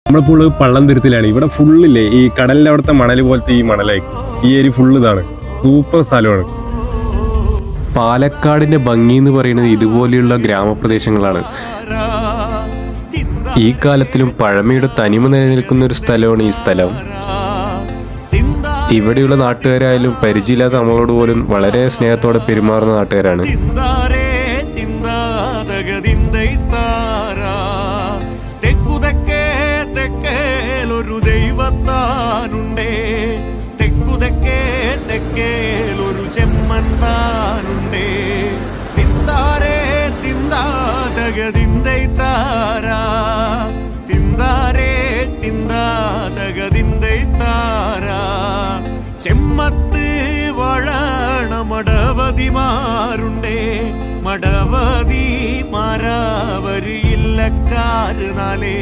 നമ്മളിപ്പോൾ പള്ളം തുരുത്തിലാണ്. ഇവിടെ ഫുള്ളില്ലേ ഈ കടലിൻ്റെ അവിടുത്തെ മണൽ പോലത്തെ ഈ മണലായി. ഈ ഏരി ഫുള്ള് ഇതാണ്. സൂപ്പർ സ്ഥലമാണ്. പാലക്കാടിൻ്റെ ഭംഗി എന്ന് പറയുന്നത് ഇതുപോലെയുള്ള ഗ്രാമപ്രദേശങ്ങളാണ്. ഈ കാലത്തിലും പഴമയുടെ തനിമ നിലനിൽക്കുന്ന ഒരു സ്ഥലമാണ് ഈ സ്ഥലം. ഇവിടെയുള്ള നാട്ടുകാരായാലും പരിചയമില്ലാത്ത നമ്മളോട് പോലും വളരെ സ്നേഹത്തോടെ പെരുമാറുന്ന നാട്ടുകാരാണ്. ഒരു ദൈവത്താനുണ്ടേ, തെക്കുതെക്കേ തെക്കേലൊരു ചെമ്മന്താനുണ്ടേ. തിന്താരേ തിന്താതകതിന്തൈത്താരാ, തിന്താരേ തിന്താതകതിന്തൈത്താരാ. ചെമ്മത്ത് വഴണ മടവതിമാരുണ്ടേ, മടവതി മാരാവരിയില്ലക്കാര് നാലേ.